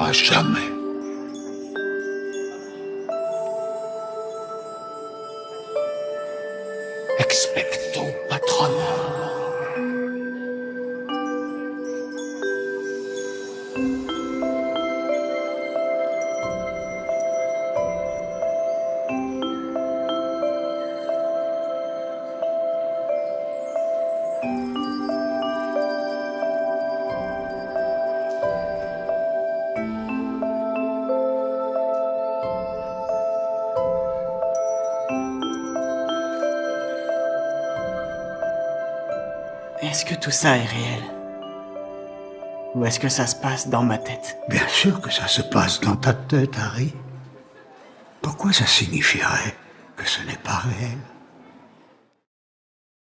À jamais. Expecto patronum. Est-ce que tout ça est réel? Ou est-ce que ça se passe dans ma tête? Bien sûr que ça se passe dans ta tête, Harry. Pourquoi ça signifierait que ce n'est pas réel?